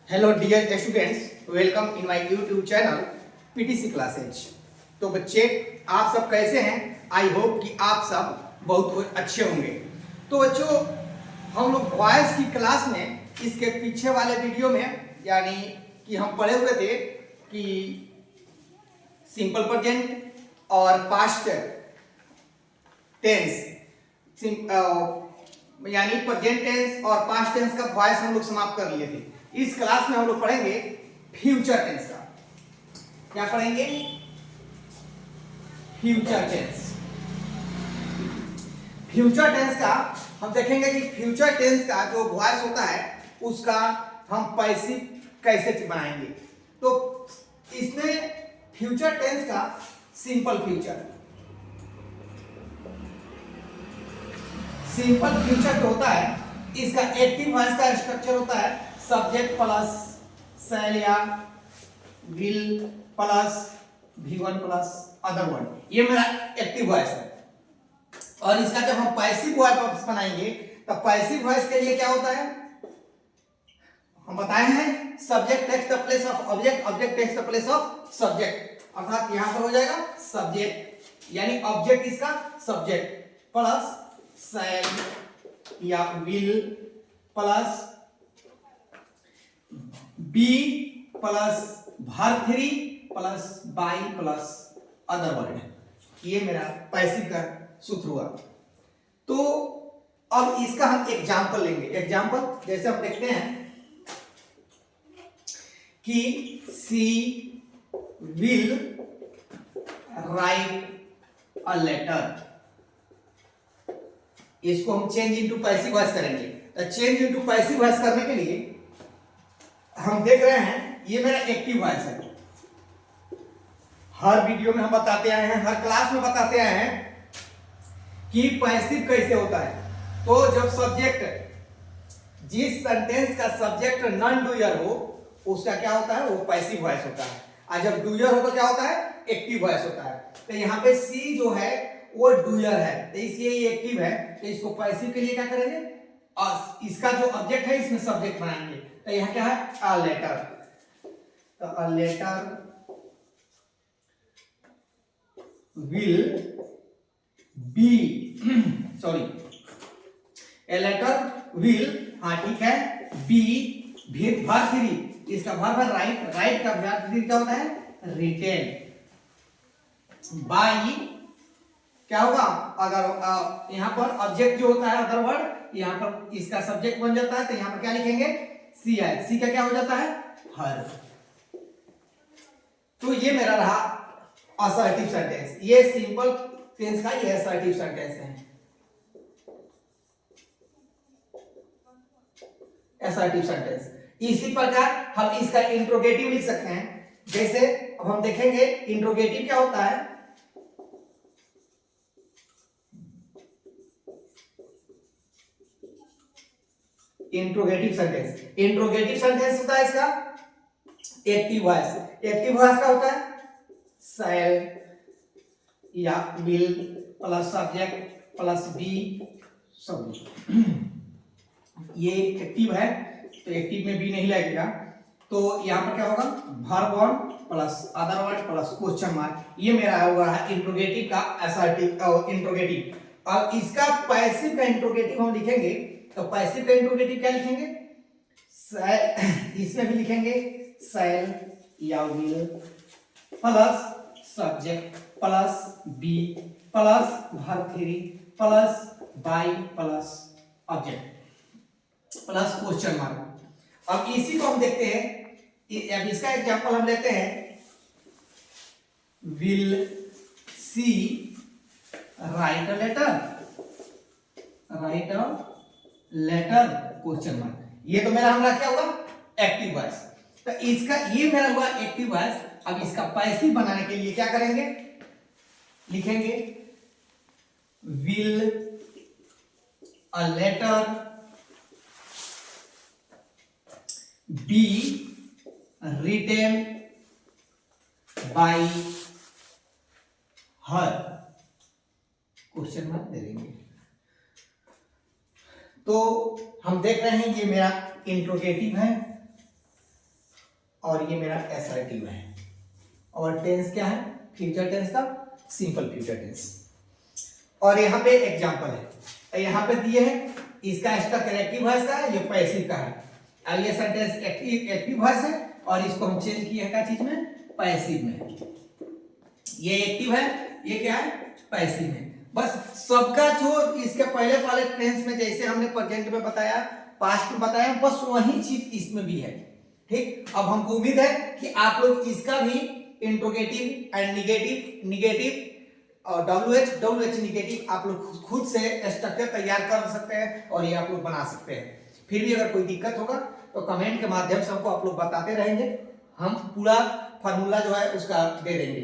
Hello dear students, welcome in my YouTube channel PTC classes. तो बच्चे, आप सब कैसे हैं? आई होप कि आप सब बहुत अच्छे होंगे। तो बच्चों, हम लोग वॉइस की क्लास में इसके पीछे वाले वीडियो में यानी कि हम पढ़े हुए थे कि सिंपल प्रेजेंट और पास्ट टेंस यानी प्रेजेंट टेंस और पास्ट टेंस का वॉइस हम लोग समाप्त कर लिए थे। इस क्लास में हम लोग पढ़ेंगे फ्यूचर टेंस का। क्या पढ़ेंगे? Future tense. फ्यूचर टेंस का हम देखेंगे कि फ्यूचर टेंस का जो वॉइस होता है उसका हम पैसिव कैसे बनाएंगे। तो इसमें फ्यूचर टेंस का सिंपल फ्यूचर जो होता है, इसका एक्टिव वॉइस का स्ट्रक्चर होता है सब्जेक्ट प्लस शैल या will plus V1 plus other word. ये मेरा एक्टिव वॉइस है। और इसका जब हम पैसिव वॉइस बनाएंगे तो पैसिव वॉइस के लिए क्या होता है, हम बताए हैं subject takes the place of object, object takes the place of subject. अर्थात यहां पर हो जाएगा सब्जेक्ट यानी ऑब्जेक्ट इसका सब्जेक्ट प्लस शैल या will plus be plus verb 3 plus by plus other word. ये मेरा पैसिव का सूत्र हुआ। तो अब इसका हम एग्जांपल लेंगे। एग्जांपल जैसे हम देखते हैं कि सी विल राइट अ लेटर। इसको हम चेंज इनटू पैसिव वॉइस करेंगे। तो चेंज इनटू पैसिव वॉइस करने के लिए हम देख रहे हैं ये मेरा एक्टिव वॉइस है। हर वीडियो में हम बताते आए हैं, हर क्लास में बताते आए हैं कि पैसिव कैसे होता है। तो जब सब्जेक्ट, जिस सेंटेंस का सब्जेक्ट नॉन डूयर हो उसका क्या होता है, वो पैसिव वॉइस होता है। और जब डूयर हो तो क्या होता है, एक्टिव वॉइस होता है। तो यहाँ पे सी जो है वो डूयर है, तो इसलिए ये एक्टिव है। तो इसको पैसिव के लिए क्या करेंगे, और इसका जो ऑब्जेक्ट है इसमें सब्जेक्ट बनाएंगे। तो यहाँ क्या है, अ लेटर। तो a letter will be sorry, a letter will, हाँ ठीक है, be verb 3, इसका verb है राइट, राइट का verb 3 क्या होता है, written। by क्या होगा, अगर यहाँ पर ऑब्जेक्ट जो होता है अदर वर्ड, यहाँ पर इसका सब्जेक्ट बन जाता है। तो यहाँ पर क्या लिखेंगे, सी है, सी का क्या हो जाता है, हर। तो ये मेरा रहा असर्टिव सेंटेंस। ये सिंपल टेंस का ये असर्टिव सेंटेंस है, असर्टिव सेंटेंस। इसी प्रकार हम इसका इंट्रोगेटिव लिख सकते हैं। जैसे अब हम देखेंगे इंट्रोगेटिव क्या होता है। इंट्रोगेटिव सेंटेंस होता है इसका एक्टिव वॉइस। एक्टिव वॉइस का होता है शैल या will plus subject plus be subject. ये एक्टिव है तो एक्टिव में बी नहीं लगेगा। तो यहाँ पर क्या होगा, verb one plus other word plus question mark. ये मेरा हुआ है इंट्रोगेटिव का असर्टिव इंट्रोगेटिव। और इसका पैसिव का इंट्रोगेटिव हम लिखेंगे। तो पैसिव का इंट्रोगेटिव क्या लिखेंगे, इसमें भी लिखेंगे शैल या will plus subject plus be plus verb 3 plus by plus object plus question mark. अब इसी को हम देखते हैं। अब इसका एग्जांपल हम लेते हैं, will she write a letter, write a letter question mark. ये तो मेरा हमरा क्या हुआ, एक्टिव वॉइस। तो इसका ये मेरा हुआ एक्टिव वॉइस। अब इसका पैसिव बनाने के लिए क्या करेंगे, लिखेंगे will a letter be written by her, question mark दे देंगे। तो हम देख रहे हैं ये मेरा इंट्रोगेटिव है और ये मेरा एसर्टिव है। और टेंस क्या है? फ्यूचर टेंस का सिंपल फ्यूचर टेंस। और यहाँ पे एग्जांपल है, यहाँ पे दिए हैं, इसका स्ट्रक्चर एक्टिव वॉइस का है, ये पैसिव का है। अब ये सेंटेंस एक्टिव वॉइस है और इसको हम चेंज किए हैं क्या चीज में? पैसिव में। ये एक्टिव है, ये क्या है? पैसिव में। बस सबका जो इसके पहले वाले टेंस में जैसे हमने प्रेजेंट में बताया, पास्ट में बताया, बस वही चीज इसमें भी है। ठीक, अब हमको उम्मीद है कि आप लोग इसका भी इंट्रोगेटिव एंड निगेटिव और WH निगेटिव आप लोग खुद से स्ट्रक्चर तैयार कर सकते हैं और ये आप लोग बना सकते हैं। फिर भी अगर कोई दिक्कत होगा तो कमेंट के माध्यम से हमको आप लोग बताते रहेंगे, हम पूरा फार्मूला जो है उसका दे देंगे।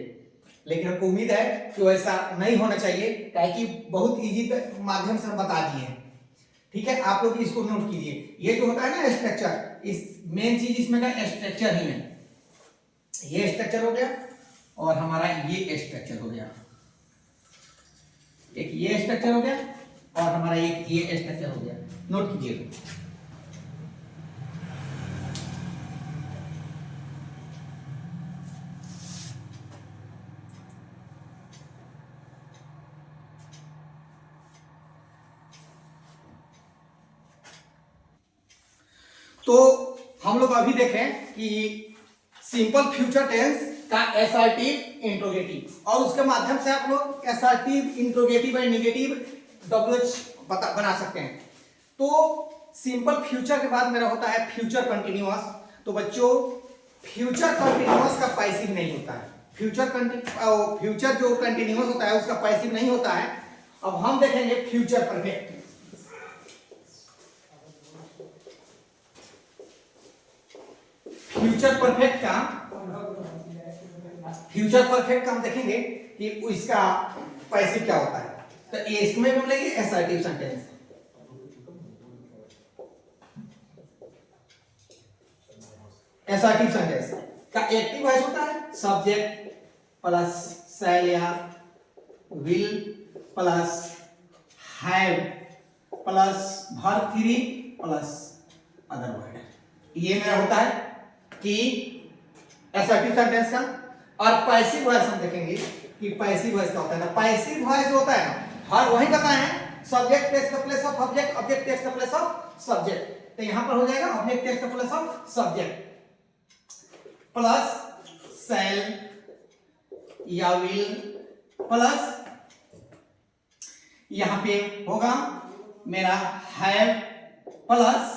लेकिन हमको उम्मीद है कि वैसा नहीं होना चाहिए, ताकि बहुत इजी माध्यम से हम बता दिए हैं। ठीक है, आप लोग इसको नोट कीजिए। ये जो होता है ना स्ट्रक्चर, इस मेन चीज इसमें का स्ट्रक्चर ही है। ये स्ट्रक्चर हो गया और हमारा ये स्ट्रक्चर हो गया, एक ये स्ट्रक्चर हो गया और हमारा एक ये स्ट्रक्चर हो गया। नोट कीजिए। तो हम लोग अभी देखें कि सिंपल फ्यूचर टेंस का एसर्टिव इंट्रोगेटिव, और उसके माध्यम से आप लोग assertive interrogative and negative WH बना सकते हैं। तो सिंपल फ्यूचर के बाद मेरा होता है फ्यूचर कंटिन्यूअस। तो बच्चों, फ्यूचर कंटिन्यूअस का पैसिव नहीं होता है। फ्यूचर जो कंटिन्यूअस होता है उसका पैसिव नहीं होता है। अब हम देखेंगे फ्यूचर परफेक्ट। फ्यूचर परफेक्ट का हम देखेंगे कि इसका पैसिव क्या होता है। तो इसमें हम लेंगे एसर्टिव सेंटेंस। एसर्टिव सेंटेंस का एक्टिव वॉइस होता है सब्जेक्ट प्लस शैल या will plus have plus verb 3 plus other word. ये मेरा होता है कि एसर्टिव सेंटेंस का। और पैसिव वॉइस हम देखेंगे कि पैसिव वॉइस क्या होता है ना। पैसिव वॉइस होता है ना, हर वही बताए हैं, subject takes the place of object, object takes the place of subject. तो यहां पर हो जाएगा object takes the place of subject plus shall या विल प्लस यहां पे होगा मेरा have plus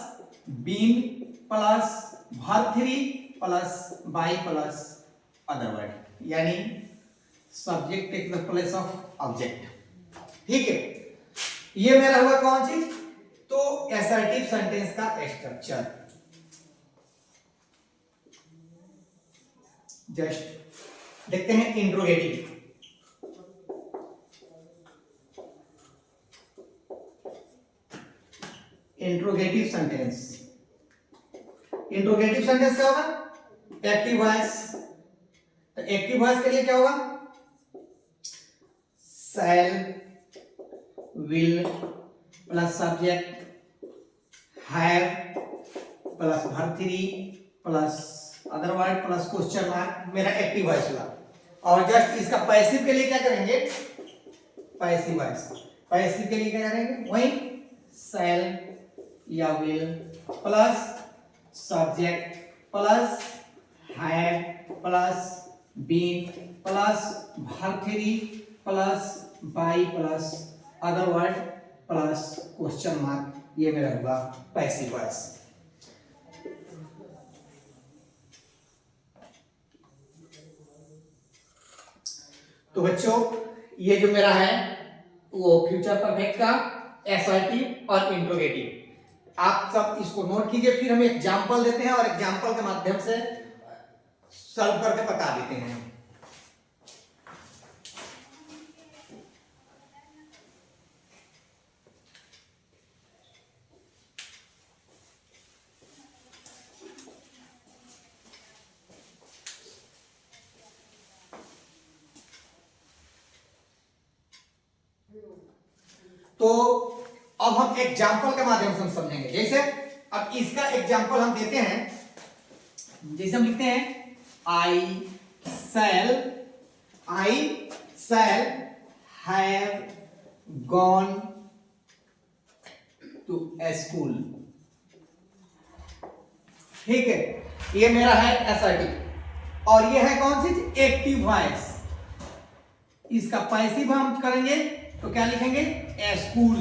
been plus verb 3 plus by plus other word, यानी subject take the place of object. ठीक है, ये मेरा हुआ कौन चीज? तो एसर्टिव सेंटेंस का स्ट्रक्चर। जस्ट देखते हैं इंट्रोगेटिव। इंट्रोगेटिव सेंटेंस क्या होगा? Active voice. तो एक्टिव वॉइस के लिए क्या होगा? शैल will plus subject have plus verb 3 plus other word plus question mark, मेरा एक्टिव वॉइस हुआ। और जस्ट इसका पैसिव के लिए क्या करेंगे? Passive voice. पैसिव के लिए क्या करेंगे? वही शैल या will plus subject plus have plus been plus verb 3 plus by plus other word plus question mark, ये मेरा होगा पैसिव वॉइस। तो बच्चों, ये जो मेरा है वो फ्यूचर परफेक्ट का एसर्टिव और इंट्रोगेटिव। आप सब इसको नोट कीजिए, फिर हम एग्जांपल देते हैं और एग्जांपल के माध्यम से सॉल्व करके बता देते हैं। तो अब हम एग्जांपल के माध्यम से हम समझेंगे। जैसे अब इसका एग्जांपल हम देते हैं जैसे हम लिखते हैं I shall have gone to school. ठीक है, ये मेरा है असर्टिव और ये है कौन सी एक्टिव वॉइस। इसका पैसिव हम करेंगे तो क्या लिखेंगे स्कूल,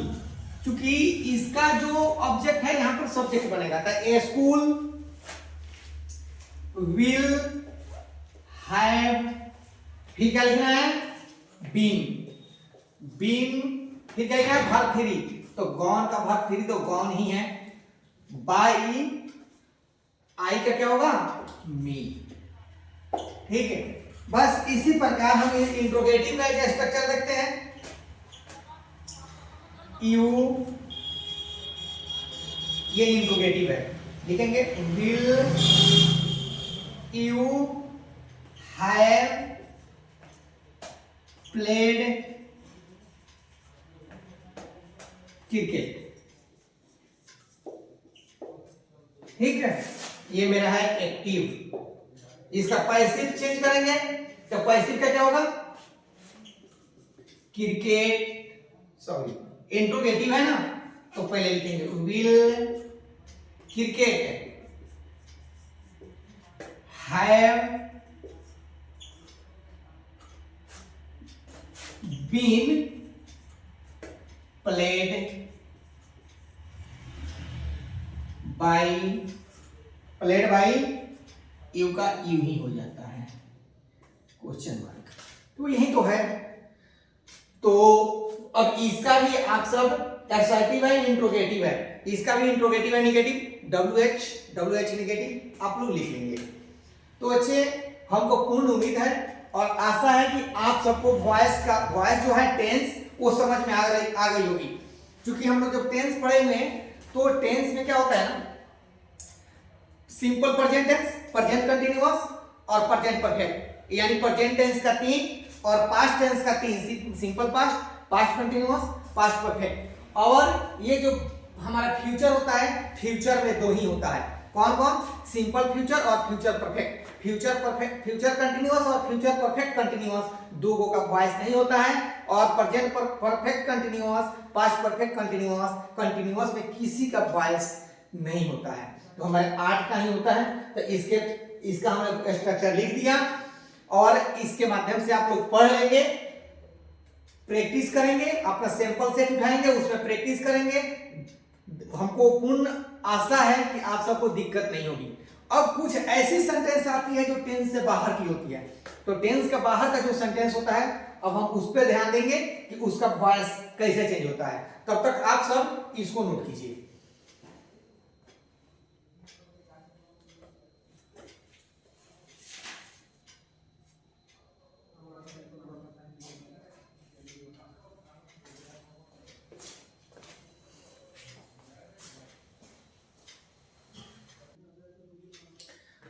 क्योंकि इसका जो ऑब्जेक्ट है यहां पर सब्जेक्ट बनेगा। तो ए स्कूल विल हैव, फिर क्या लिखना है बीन, फिर क्या लिखना है वर्ब थ्री, तो गॉन का वर्ब थ्री तो गॉन ही है। बाई, आई का क्या होगा मी। ठीक है, बस इसी प्रकार हम इंट्रोगेटिव का एक स्ट्रक्चर देखते हैं। यू, ये इंट्रोगेटिव है, लिखेंगे will you have played cricket. ठीक है, ये मेरा है एक्टिव। इसका पैसिव चेंज करेंगे तो पैसिव का क्या होगा क्रिकेट, सॉरी इंट्रोगेटिव है ना, तो पहले लिखेंगे will cricket have been played by, you का यू ही हो जाता है क्वेश्चन मार्क, तो यही तो है। तो अब इसका भी आप सब असर्टिव है इंट्रोगेटिव है, इसका भी इंट्रोगेटिव है निगेटिव, WH निगेटिव आप लोग लिख लेंगे। तो अच्छे, हमको पूर्ण उम्मीद है और आशा है कि आप सबको वॉइस जो है टेंस वो समझ में आ गई होगी। क्योंकि हम लोग जब टेंस पढ़े हुए हैं तो टेंस में क्या होता है ना, simple present tense, present continuous और प्रेजेंट परफेक्ट, यानी प्रेजेंट टेंस का 3 और पास्ट टेंस का 3, simple past, past continuous, past perfect. और ये जो हमारा फ्यूचर होता है, फ्यूचर में 2 ही होता है, कौन कौन, सिंपल फ्यूचर और फ्यूचर परफेक्ट। फ्यूचर कंटीन्यूअस और फ्यूचर परफेक्ट कंटीन्यूअस, 2 का वॉइस नहीं होता है। और present perfect continuous, past perfect continuous में किसी का वॉइस नहीं होता है, तो हमारे 8 का ही होता है। तो इसका हमने स्ट्रक्चर लिख दिया और इसके माध्यम से आप लोग पढ़ लेंगे, प्रैक्टिस करेंगे, अपना सैंपल सेट उठाएंगे, उसमें प्रैक्टिस करेंगे। हमको पूर्ण आशा है कि आप सबको दिक्कत नहीं होगी। अब कुछ ऐसी सेंटेंस आती है जो टेंस से बाहर की होती है, तो टेंस के बाहर का जो सेंटेंस होता है अब हम उस पर ध्यान देंगे कि उसका वॉइस कैसे चेंज होता है। तब तक आप सब इसको नोट कीजिए।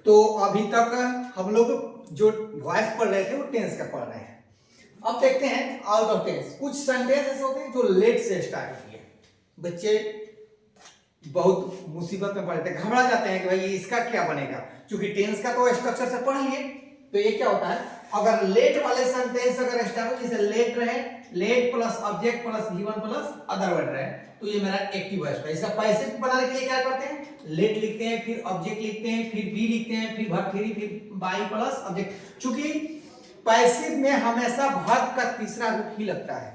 तो अभी तक हम लोग जो वॉइस पढ़ रहे थे वो टेंस का पढ़ रहे हैं। अब देखते हैं आउट ऑफ टेंस। कुछ सेंटेंस ऐसे होते हैं जो लेट से स्टार्ट होती है, बच्चे बहुत मुसीबत में पड़ते हैं, घबरा जाते हैं कि भाई इसका क्या बनेगा, क्योंकि टेंस का तो स्ट्रक्चर से पढ़ लिए। तो ये क्या होता है, अगर लेट वाले सेंटेंस अगर स्टार्ट हो, जैसे लेट रहे, late plus object plus V1 plus other word रहे, तो ये मेरा एक्टिव वॉइस है। इसका पैसिव बनाने के लिए क्या करते हैं, लेट लिखते हैं, फिर ऑब्जेक्ट लिखते हैं, फिर बी लिखते हैं, फिर वर्ब थ्री, फिर बाई प्लस ऑब्जेक्ट। चूंकि पैसिव में हमेशा वर्ब का तीसरा रूप ही लगता है,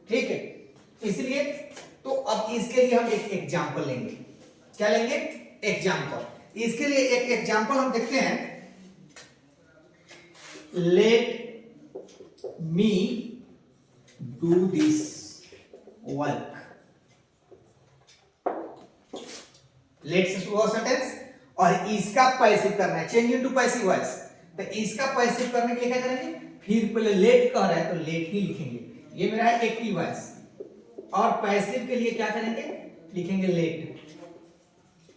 ठीक है, इसलिए। तो अब इसके लिए हम एक एग्जांपल लेंगे। क्या लेंगे, एग्जांपल। इसके लिए एक एग्जांपल हम देखते हैं। Let me do this work. Late से शुरू हुआ सेंटेंस और इसका पैसिव करना है, चेंज इनटू पैसिव वॉइस। तो इसका पैसिव करने के लिए क्या करेंगे, फिर पहले लेट कह रहा है तो लेट ही लिखेंगे, ये मेरा है एक्टिव वॉइस। और पैसिव के लिए क्या करेंगे, लिखेंगे लेट,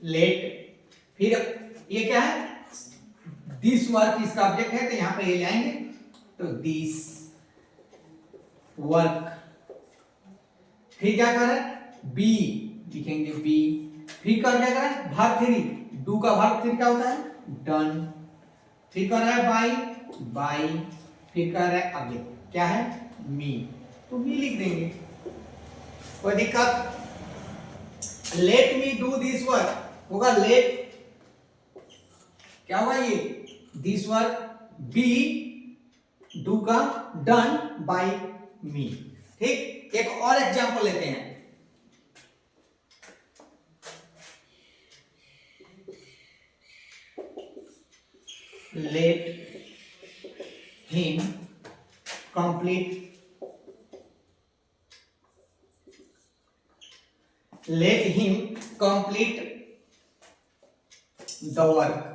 लेट। फिर ये क्या है, दिस वर्क इसका ऑब्जेक्ट है, तो यहां पे ये लाएंगे, तो दिस वर्क। फिर क्या कर रहा है, बी लिखेंगे बी। फिर कर क्या कर रहा है, वर्ब थ्री, डू का वर्ब थ्री क्या होता है, डन, फिर कर रहा है बाई, बाई, फिर कर रहा है अगेन, क्या है मी, तो मी लिख देंगे, कोई दिक्कत। Late me do this work होगा, लेट क्या होगा ये, दिस वर्क बी डू का डन बाय मी। ठीक, एक और एग्जांपल लेते हैं। Let him complete, let him complete the work.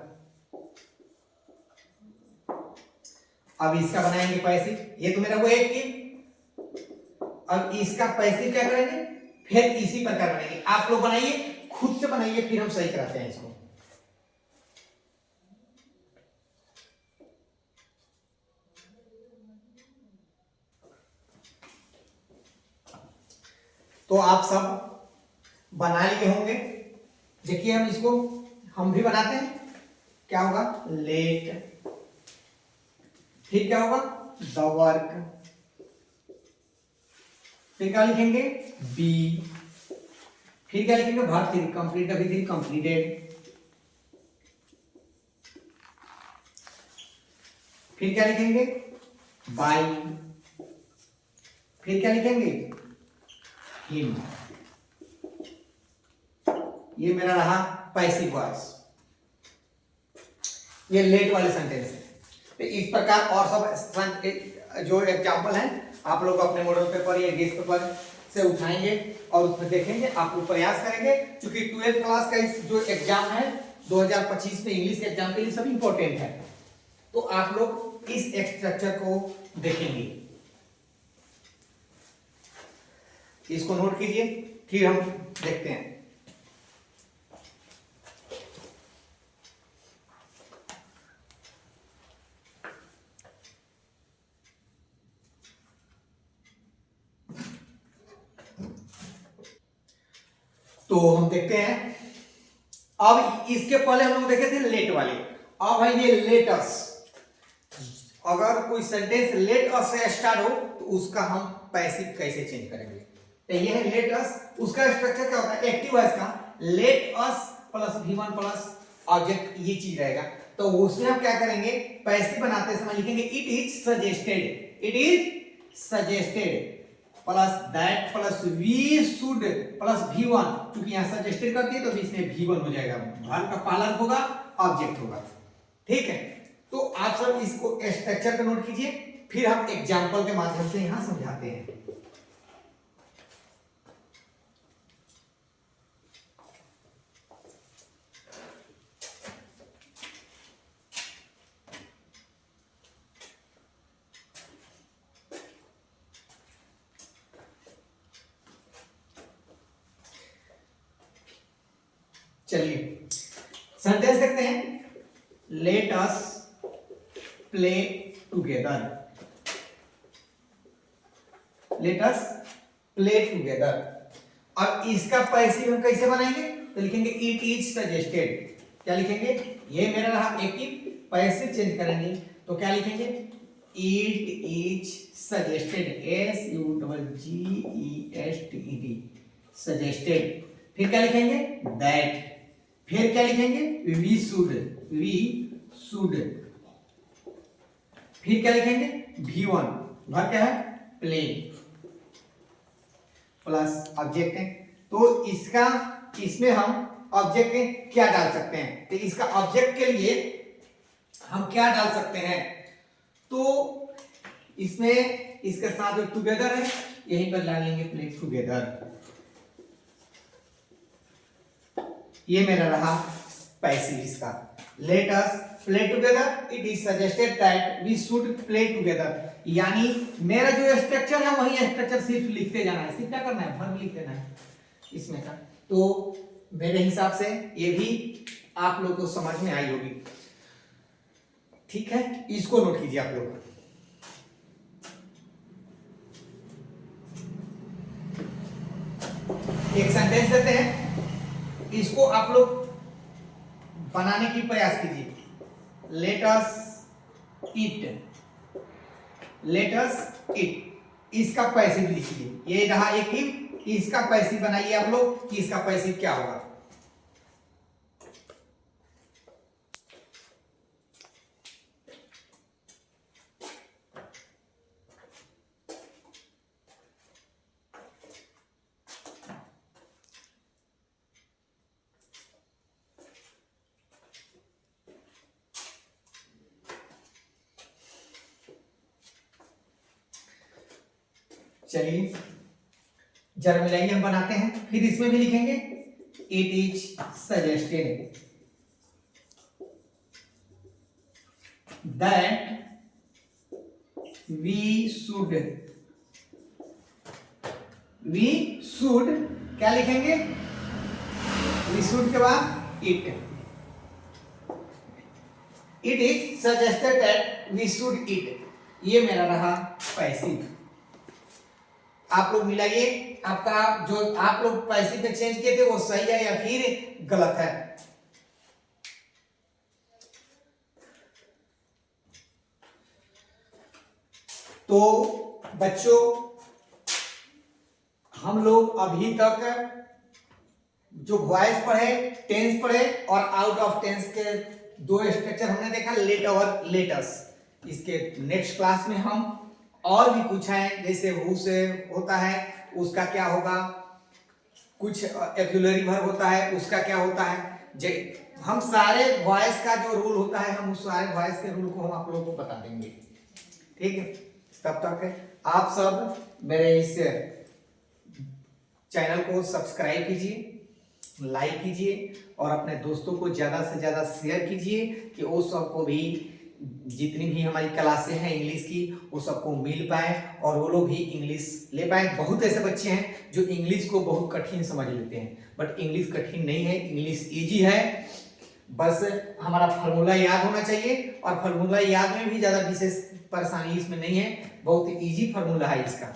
अब इसका बनाएंगे पैसे, ये तो मेरा वो एक की, अब इसका पैसे क्या करेंगे, फिर इसी प्रकार बनाएंगे। आप लोग बनाइए, खुद से बनाइए, फिर हम सही कराते हैं इसको। तो आप सब बना लिए होंगे। देखिए हम इसको हम भी बनाते हैं, क्या होगा, लेट, फिर क्या होगा, द वर्क, फिर क्या लिखेंगे, बी, फिर क्या लिखेंगे, वर्ब थ्री, कंप्लीट अभी थ्री कंप्लीटेड, फिर क्या लिखेंगे, बाय, फिर क्या लिखेंगे, हिम। ये मेरा रहा पैसिव वॉइस, ये लेट वाले सेंटेंस है। तो इस प्रकार और सब जो एग्जाम्पल हैं आप लोग अपने मॉडल पेपर या गेस्ट पेपर से उठाएंगे और उसमें देखेंगे, आप लोग प्रयास करेंगे, क्योंकि 12th क्लास का इस जो एग्जाम है 2025 में इंग्लिश एग्जाम के लिए सब इंपॉर्टेंट है। तो आप लोग इस स्ट्रक्चर को देखेंगे, इसको नोट कीजिए, फिर हम देखते हैं। तो हम देखते हैं, अब इसके पहले हम लोग देखे थे लेट वाले, अब है ये लेटस। अगर कोई सेंटेंस लेट अस से स्टार्ट हो तो उसका हम पैसिव कैसे चेंज करेंगे। तो ये है लेट अस, उसका स्ट्रक्चर क्या होता है, एक्टिव वॉइस का let us plus V1 plus object, ये चीज रहेगा। तो उसमें हम क्या करेंगे, पैसिव बनाते समय लिखेंगे it is suggested, it is suggested plus that plus we should plus V1, क्योंकि यहां सजेस्टेड करती है तो इसमें V1 हो जाएगा, वर्ब का पालन होगा, ऑब्जेक्ट होगा। ठीक है, तो आप सब इसको स्ट्रक्चर पे नोट कीजिए, फिर हम एग्जांपल के माध्यम से यहां समझाते हैं। चलिए सेंटेंस देखते हैं, late us play together, late us play together. अब इसका पैसिव हम कैसे बनाएंगे, तो लिखेंगे इट इज सजेस्टेड, क्या लिखेंगे, ये मेरा रहा एक्टिव, पैसिव चेंज करेंगे तो क्या लिखेंगे, it is suggested, SUGGESTED, suggested. फिर क्या लिखेंगे, दैट, फिर क्या लिखेंगे, वी शुड, फिर क्या लिखेंगे, V1, वह क्या है, प्ले प्लस ऑब्जेक्ट है। तो इसका इसमें हम ऑब्जेक्ट क्या डाल सकते हैं, तो इसका ऑब्जेक्ट के लिए हम क्या डाल सकते हैं, तो इसमें इसके साथ जो टुगेदर है यहीं पर डाल लेंगे, प्ले टुगेदर। ये मेरा रहा पैसिव इसका, let us play together, it is suggested that we should play together. यानी मेरा जो स्ट्रक्चर है वही स्ट्रक्चर सिर्फ लिखते जाना है, सिर्फ क्या करना है, वर्ब लिख देना है इसमें का। तो मेरे हिसाब से ये भी आप लोग को समझ में आई होगी। ठीक है, इसको नोट कीजिए आप लोग। एक सेंटेंस देते हैं, इसको आप लोग बनाने की प्रयास कीजिए। Let us it. इसका पैसिव लिखिए, ये रहा एक ही, इसका पैसिव बनाइए आप लोग कि इसका पैसिव क्या होगा। चलिए जरा मिलाइए, हम बनाते हैं, फिर इसमें भी लिखेंगे it is suggested that we should क्या लिखेंगे, वी शुड के बाद it is suggested that we should it, ये मेरा रहा पैसिव। आप लोग मिलाइए, आपका जो आप लोग पैसिव में चेंज किए थे वो सही है या फिर गलत है। तो बच्चों हम लोग अभी तक जो वॉइस पढ़े, टेंस पढ़े और आउट ऑफ टेंस के दो स्ट्रक्चर हमने देखा, लेट और लेटस। इसके नेक्स्ट क्लास में हम और भी कुछ है, जैसे हु से होता है उसका क्या होगा, कुछ एक्युलरी वर्ब होता है उसका क्या होता है, हम सारे वॉइस का जो रूल होता है हम उस सारे वॉइस के रूल को हम आप लोगों को बता देंगे। ठीक है, तब तक आप सब मेरे इस चैनल को सब्सक्राइब कीजिए, लाइक कीजिए और अपने दोस्तों को ज्यादा से ज्यादा शेयर कीजिए कि वो सबको भी जितनी भी हमारी क्लासें हैं इंग्लिश की वो सबको मिल पाए और वो लोग भी इंग्लिश ले पाए। बहुत ऐसे बच्चे हैं जो इंग्लिश को बहुत कठिन समझ लेते हैं, बट इंग्लिश कठिन नहीं है, इंग्लिश इजी है। बस हमारा फार्मूला याद होना चाहिए और फार्मूला याद में भी ज्यादा विशेष परेशानी इसमें नहीं है, बहुत इजी फार्मूला है इसका।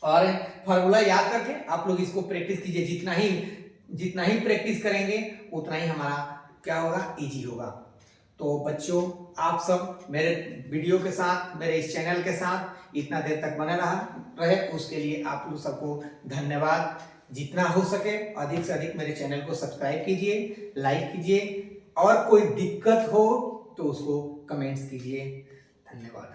और फार्मूला याद करके आप लोग इसको प्रैक्टिस कीजिए, जितना ही प्रैक्टिस करेंगे उतना ही हमारा क्या होगा, इजी होगा। तो बच्चों आप सब मेरे वीडियो के साथ, मेरे इस चैनल के साथ इतना देर तक बने रहे उसके लिए आप लोग सबको धन्यवाद। जितना हो सके अधिक से अधिक मेरे चैनल को सब्सक्राइब कीजिए, लाइक कीजिए और कोई दिक्कत हो तो उसको कमेंट्स कीजिए। धन्यवाद।